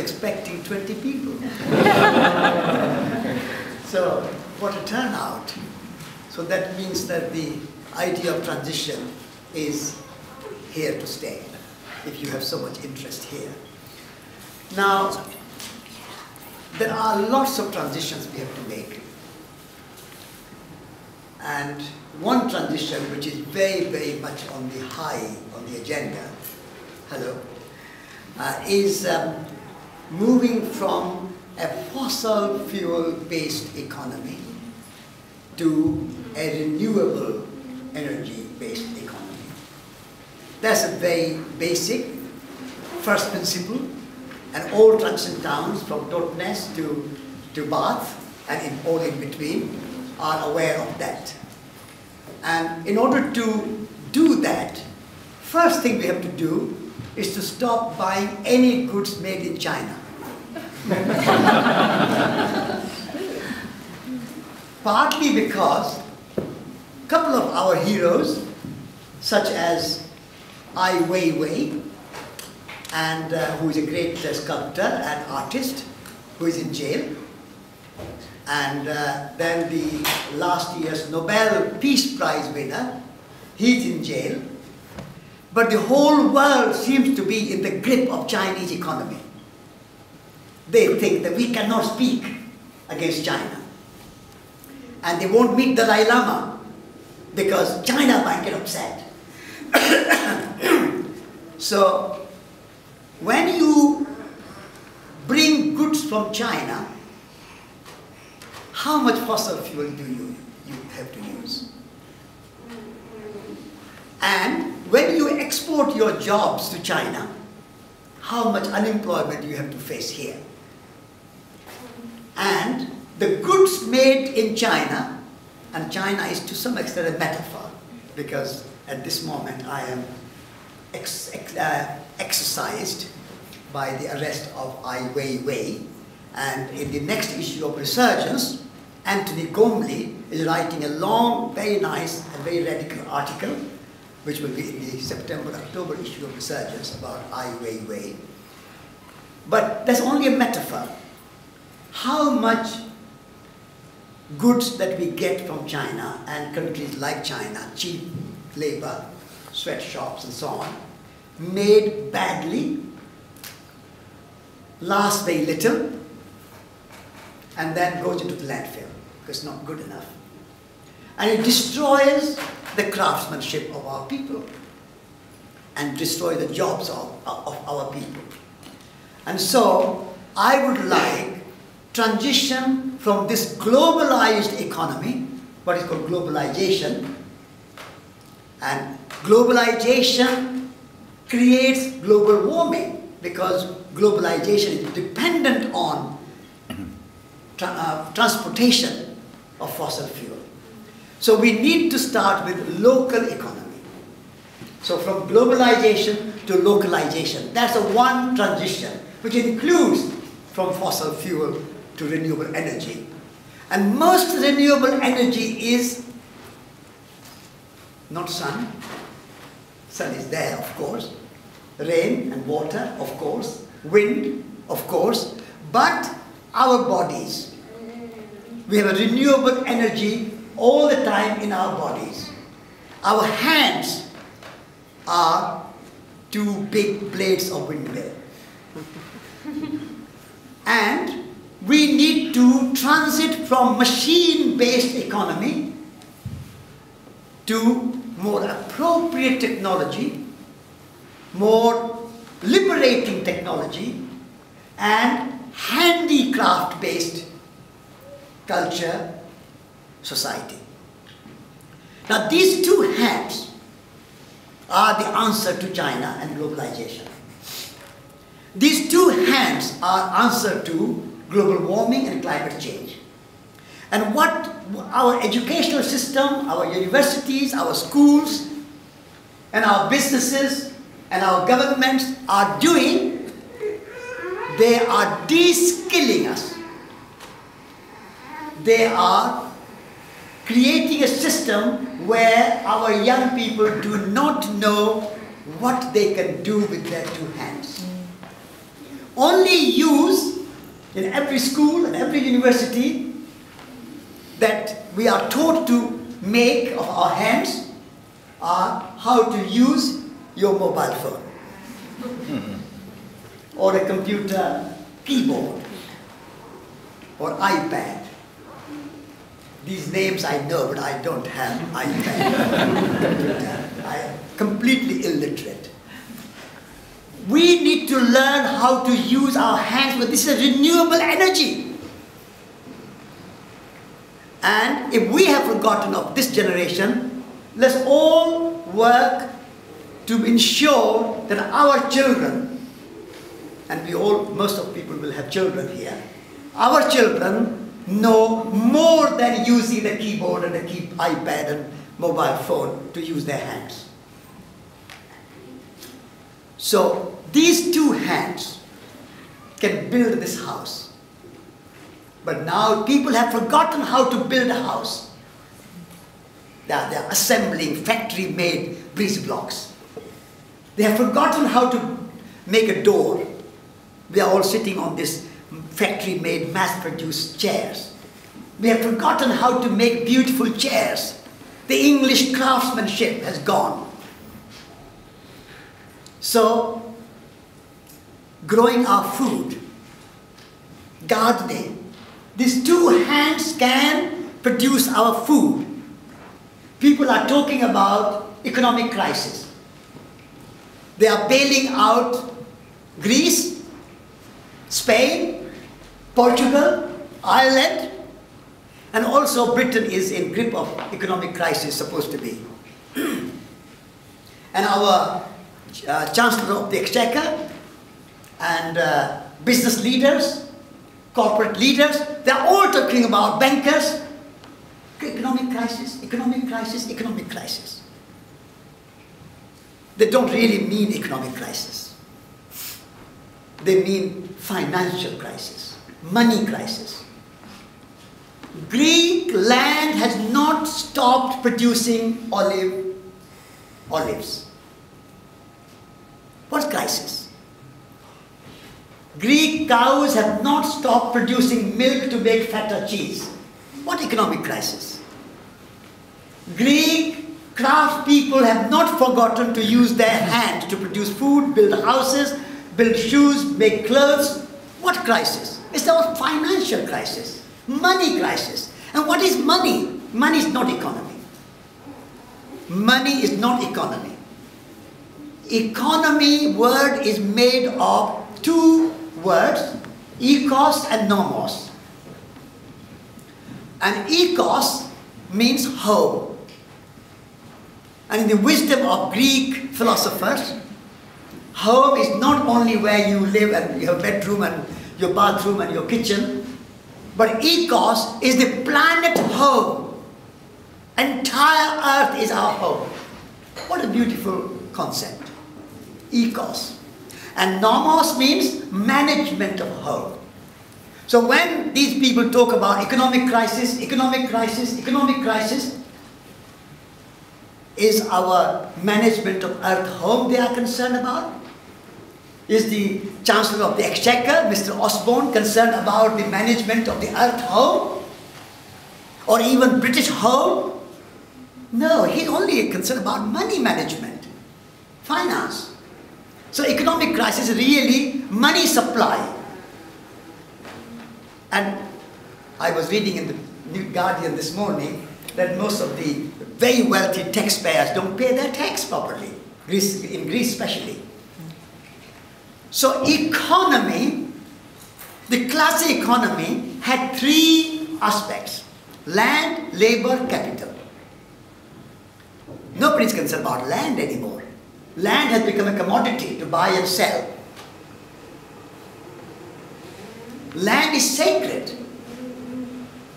expecting 20 people. So what a turnout. So that means that the idea of transition is here to stay, if you have so much interest here. Now, there are lots of transitions we have to make. And one transition which is very, very much on the agenda, is moving from a fossil fuel-based economy to a renewable energy-based economy. That's a very basic first principle, and all transition towns from Totnes to Bath and all in between are aware of that. And in order to do that, first thing we have to do is to stop buying any goods made in China. Partly because a couple of our heroes, such as Ai Weiwei, and who is a great sculptor and artist, who is in jail, and then the last year's Nobel Peace Prize winner, he's in jail. But the whole world seems to be in the grip of Chinese economy. They think that we cannot speak against China. And they won't meet the Dalai Lama because China might get upset. So when you bring goods from China, how much fossil fuel do you have to use? And when you export your jobs to China, how much unemployment do you have to face here? And the goods made in China, and China is to some extent a metaphor, because at this moment I am exercised by the arrest of Ai Weiwei, and in the next issue of Resurgence, Anthony Gormley is writing a long, very nice and very radical article, which will be in the September-October issue of Resurgence about Ai Weiwei. But that's only a metaphor. How much goods that we get from China and countries like China, cheap labor, sweatshops and so on, made badly, lasts very little, and then goes into the landfill because it's not good enough. And it destroys the craftsmanship of our people and destroys the jobs of our people. And so I would like transition from this globalized economy, what is called globalization, and globalization creates global warming because globalization is dependent on transportation of fossil fuel. So we need to start with local economy. So from globalization to localization, that's a one transition which includes from fossil fuel to renewable energy. And most renewable energy is not sun. Sun is there, of course. Rain and water, of course. Wind, of course. But our bodies. We have a renewable energy all the time in our bodies. Our hands are two big blades of windmill. And we need to transit from machine-based economy to more appropriate technology, more liberating technology, and handicraft-based culture, society. Now these two hands are the answer to China and globalization. These two hands are answer to global warming and climate change. And what our educational system, our universities, our schools, and our businesses and our governments are doing, they are de-skilling us. They are creating a system where our young people do not know what they can do with their two hands. only use in every school and every university that we are taught to make of our hands are how to use your mobile phone or a computer keyboard or iPad. These names I know, but I don't have iPad computer. I am completely illiterate. We need to learn how to use our hands, but this is a renewable energy. And if we have forgotten of this generation, let's all work to ensure that our children, and most of people will have children here, our children know more than using the keyboard and the iPad and mobile phone to use their hands. So these two hands can build this house. But now people have forgotten how to build a house. They're assembling factory-made breeze blocks. They have forgotten how to make a door. We are all sitting on this factory-made, mass-produced chairs. We have forgotten how to make beautiful chairs. The English craftsmanship has gone. So, growing our food, gardening, these two hands can produce our food. People are talking about economic crisis. They are bailing out Greece, Spain, Portugal, Ireland, and also Britain is in grip of economic crisis, supposed to be. And our Chancellor of the Exchequer and business leaders, corporate leaders, they're all talking about bankers, economic crisis, economic crisis, economic crisis. They don't really mean economic crisis. They mean financial crisis, money crisis. Greek land has not stopped producing olives. What crisis? Greek cows have not stopped producing milk to make feta cheese. What economic crisis? Greek craft people have not forgotten to use their hands to produce food, build houses, build shoes, make clothes. What crisis? It's a financial crisis, money crisis. And what is money? Money is not economy. Money is not economy. Economy word is made of two words, ekos and nomos. And ekos means home. And in the wisdom of Greek philosophers, home is not only where you live and your bedroom and your bathroom and your kitchen, but ekos is the planet home. Entire earth is our home. What a beautiful concept. Ekos. And nomos means management of home. So when these people talk about economic crisis, economic crisis, economic crisis, is our management of earth home they are concerned about? Is the Chancellor of the Exchequer, Mr. Osborne, concerned about the management of the earth home? Or even British home? No, he's only concerned about money management, finance. So economic crisis is really money supply. And I was reading in the New Guardian this morning that most of the very wealthy taxpayers don't pay their tax properly, in Greece especially. So economy, the classic economy had three aspects: land, labor, capital. Nobody's concerned about land anymore. Land has become a commodity to buy and sell. Land is sacred.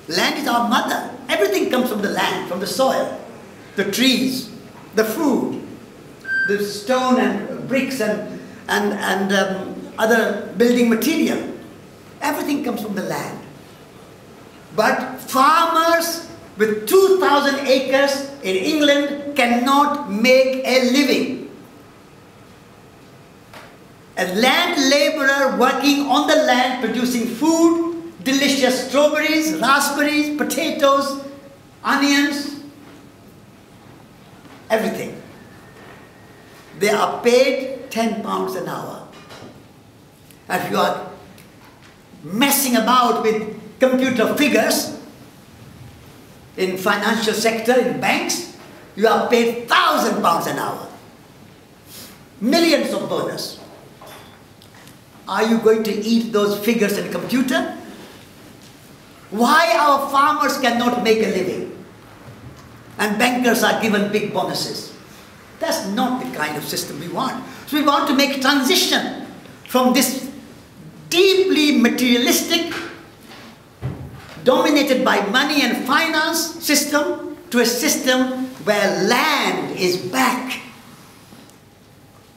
Land is our mother. Everything comes from the land, from the soil, the trees, the food, the stone and bricks and other building material. Everything comes from the land. But farmers with 2,000 acres in England cannot make a living. A land laborer working on the land, producing food, delicious strawberries, raspberries, potatoes, onions, everything. They are paid £10 an hour. If you are messing about with computer figures in financial sector, in banks, you are paid £1,000 an hour. Millions of bonus. Are you going to eat those figures in computer? Why our farmers cannot make a living and bankers are given big bonuses? That's not the kind of system we want. So we want to make a transition from this deeply materialistic, dominated by money and finance system to a system where land is back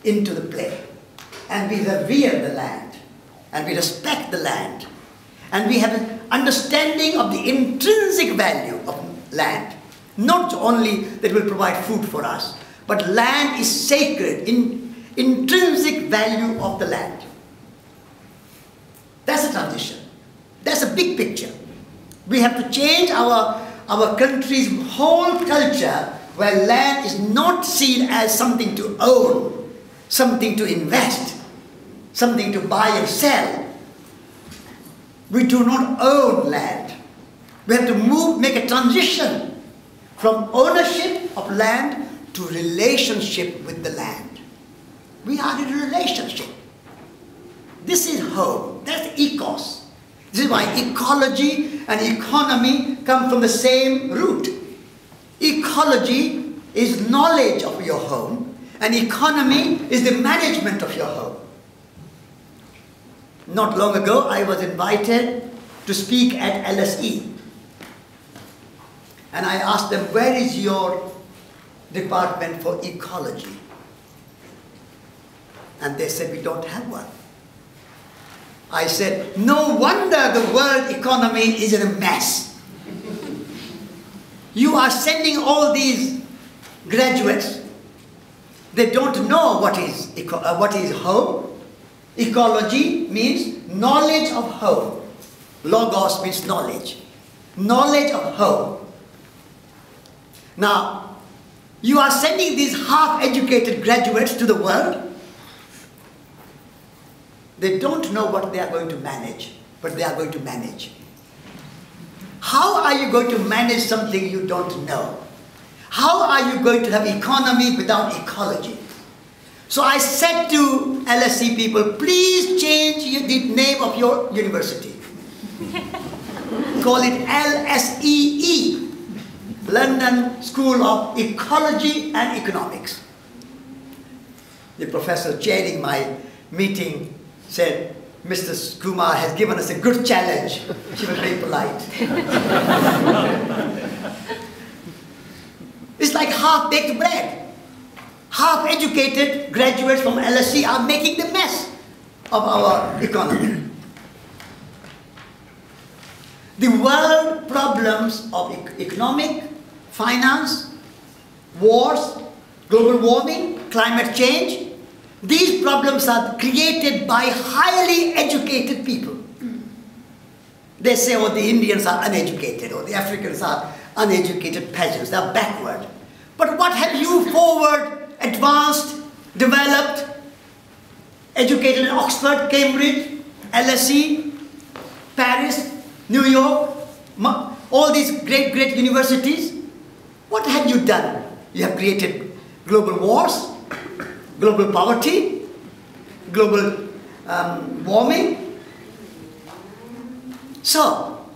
into the play. And we revere the land, and we respect the land, and we have an understanding of the intrinsic value of land. Not only that it will provide food for us, but land is sacred, intrinsic value of the land. That's a transition. That's a big picture. We have to change our country's whole culture, where land is not seen as something to own, something to invest, something to buy and sell. We do not own land. We have to make a transition from ownership of land to relationship with the land. We are in a relationship. This is home. That's ecos. This is why ecology and economy come from the same root. Ecology is knowledge of your home, and economy is the management of your home. Not long ago, I was invited to speak at LSE. And I asked them, where is your department for ecology? And they said, we don't have one. I said, no wonder the world economy is in a mess. You are sending all these graduates. They don't know what is home. Ecology means knowledge of home. Logos means knowledge. Knowledge of home. Now, you are sending these half-educated graduates to the world. They don't know what they are going to manage, but they are going to manage. How are you going to manage something you don't know? How are you going to have economy without ecology? So I said to LSE people, please change the name of your university. Call it LSEE, London School of Ecology and Economics. The professor chairing my meeting said, Mr. Kumar has given us a good challenge. She was very polite. It's like half-baked bread. Half-educated graduates from LSE are making the mess of our economy. The world problems of economic, finance, wars, global warming, climate change, these problems are created by highly educated people. They say, oh, the Indians are uneducated, or the Africans are uneducated peasants, they are backward. But what have you forward, advanced, developed, educated in Oxford, Cambridge, LSE, Paris, New York, all these great, great universities? What have you done? You have created global wars, global poverty, global warming. So,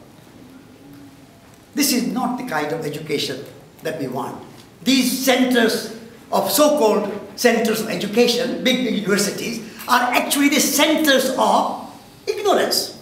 this is not the kind of education that we want. These centers of so-called centers of education, big universities, are actually the centers of ignorance.